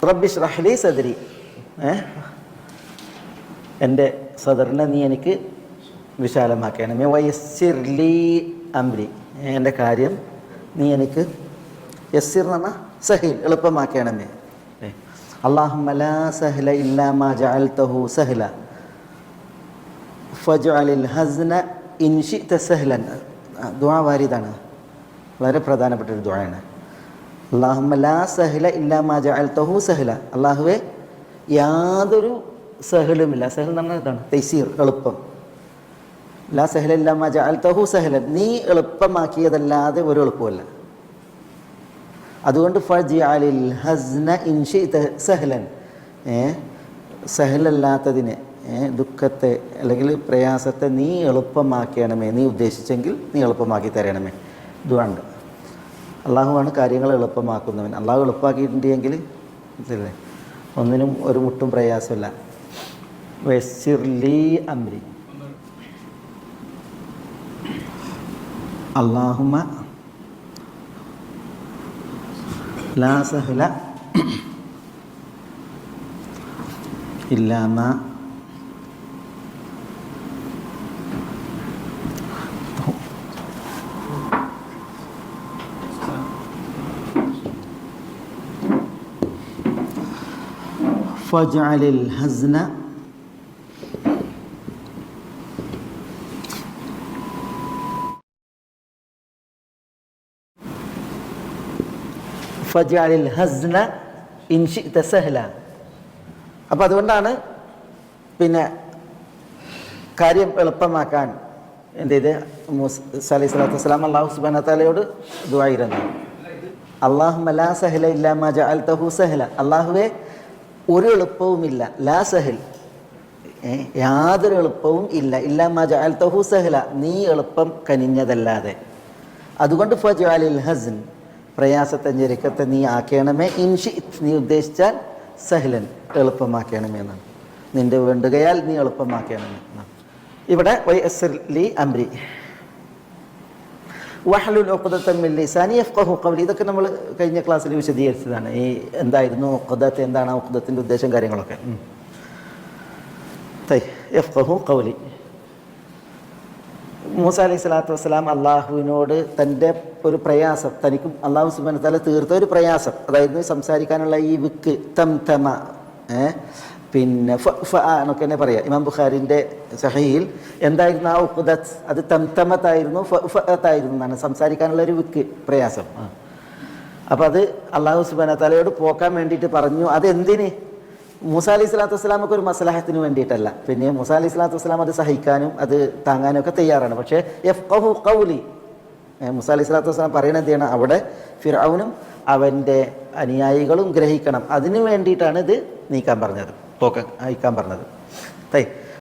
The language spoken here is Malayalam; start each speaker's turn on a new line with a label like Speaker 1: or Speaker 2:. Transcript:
Speaker 1: റബ്ബി ഇശ്റഹ് ലി സദ്രി, എൻ്റെ സദറിനെ നീ എനിക്ക് വിശാലമാക്കണമേ. വയസ്സിർ ലി അംരി, എൻ്റെ കാര്യം നീ എനിക്ക് യസ്സിർ എന്ന് പറഞ്ഞാൽ സഹീൽ, എളുപ്പമാക്കണമേ. അല്ലാഹുമ്മ ലാ സഹ്ല ഇല്ലാ മാ ജഅൽതഹു സഹ്ല ഫജ്അലിൽ ഹസ്ന ഇൻ ശിഅത സഹ്ലൻ. ദുആ വാരിദാണ്, വളരെ പ്രധാനപ്പെട്ട ഒരു ദുആയാണ്. അല്ലാഹുമ്മ ലാ സഹ്ല ഇല്ലാ മാ ജഅൽതഹു സഹ്ല, അല്ലാഹുവേ യാതൊരു സഹലുമില്ല. സഹൽ എന്ന് പറഞ്ഞാൽ ഇതാണ് തൈസീർ, എളുപ്പം. ലാ സഹല ഇല്ലാ മാ ജഅൽതഹു സഹലൻ, നീ എളുപ്പമാക്കിയതല്ലാതെ ഒരു എളുപ്പമല്ല. അതുകൊണ്ട് ഫജ്അലിൽ ഹസ്ന ഇൻ ശിഅത സഹ്ലൻ, സഹലല്ലാത്തതിനെ, ദുഃഖത്തെ അല്ലെങ്കിൽ പ്രയാസത്തെ നീ എളുപ്പമാക്കണമേ, നീ ഉദ്ദേശിച്ചെങ്കിൽ നീ എളുപ്പമാക്കി തരണമേ. ദുആണ്ട്. അള്ളാഹുവാണ് കാര്യങ്ങൾ എളുപ്പമാക്കുന്നവൻ. അള്ളാഹു എളുപ്പമാക്കിയിട്ടുണ്ടെങ്കിൽ മനസ്സിലല്ലേ, ഒന്നിനും ഒരു മുട്ടും പ്രയാസമില്ല. വയസ്സിർ ലി അംരി, അല്ലാഹുമ്മ ലാ സഹ്ല ഇല്ലാ മാ ഫജ്അലിൽ ഹസ്ന ഫജ്അലിൽ ഹസ്ന ഇൻ ശിഅത സഹ്ല. അപ്പോൾ അതുകൊണ്ടാണ് പിന്നെ കാര്യം എളുപ്പമാക്കാൻ എന്ത് ചെയ്ത് മൂസ അലൈഹി സ്വലാത്തു വസ്സലാം അല്ലാഹു സുബ്ഹാനഹു വ തആലയോട് ദുആ ചെയ്തു. അല്ലാഹുമ്മ ലാ സഹല ഇല്ലാ മാ ജഅൽതഹു സഹല, അല്ലാഹുവേ ഒരു എളുപ്പവുമില്ല, ലാ സഹൽ യാതൊരു എളുപ്പവും ഇല്ല, ഇല്ലാ മാ ജഅൽതഹു സഹല നീ എളുപ്പം കനിഞ്ഞതല്ലാതെ. അതുകൊണ്ട് ഫജ്അലിൽ ഹസ്ൻ പ്രയാസത്തെ ഞെരുക്കത്തെ നീ ആക്കണമേ, ഇൻഷി നീ ഉദ്ദേശിച്ചാൽ സഹലൻ എളുപ്പമാക്കണമേ എന്നാണ്. നിന്റെ വേണ്ടുകയാൽ നീ എളുപ്പമാക്കണമേ എന്നാണ്. ഇവിടെ വയസ്സിർ ലി അംരി വഹ്ലുൽ ഉഖ്ദത മിൻ ലിസാനി യഫ്ഖഹു ഖൗലി, ഇതൊക്കെ നമ്മൾ കഴിഞ്ഞ ക്ലാസ്സിൽ വിശദീകരിച്ചതാണ്. ഈ എന്തായിരുന്നു ഉഖ്ദത്ത്, എന്താണ് ഉഖ്ദത്തിൻ്റെ ഉദ്ദേശം, കാര്യങ്ങളൊക്കെ. യഫ്ഖഹു ഖൗലി. മൂസ അലൈഹി സ്വലാത്തു വസ്സലാം അള്ളാഹുവിനോട് തൻ്റെ ഒരു പ്രയാസം, തനിക്കും അള്ളാഹു സുബ്ഹാനഹു വ തആല തീർത്ത ഒരു പ്രയാസം, അതായത് സംസാരിക്കാനുള്ള ഈ വിക്ക്, തംതമ, പിന്നെ എന്നൊക്കെ തന്നെ പറയാം. ഇമാം ബുഖാരിൻ്റെ സഹീഹിൽ എന്തായിരുന്നു ആ ഉഖ്ദത്ത്, അത് തംതമത്തായിരുന്നു, ഫഅത്തായിരുന്നു എന്നാണ്, സംസാരിക്കാനുള്ള ഒരു വിക്ക്, പ്രയാസം. അപ്പോൾ അത് അള്ളാഹു സുബ്ഹാനഹു വ തആലയോട് പോക്കാൻ വേണ്ടിയിട്ട് പറഞ്ഞു. അതെന്തിന്? മൂസ അലൈഹി സ്വലാത്തു വസ്സലാമൊക്കെ ഒരു മസ്ലഹത്തിന് വേണ്ടിയിട്ടല്ല. പിന്നെ മൂസ അലൈഹി സ്വലാത്തു വസ്സലാം അത് സഹിക്കാനും അത് താങ്ങാനും ഒക്കെ തയ്യാറാണ്. പക്ഷേ യഫ്ഖഹു ഖൗലി, മൂസ അലൈഹി സ്വലാത്തു വസ്സലാം പറയുന്നത് എന്താണ്, അവിടെ ഫിർഔനും അവൻ്റെ അനുയായികളും ഗ്രഹിക്കണം, അതിനു വേണ്ടിയിട്ടാണ് ഇത് നീക്കാൻ പറഞ്ഞത്, അയക്കാൻ പറഞ്ഞത്.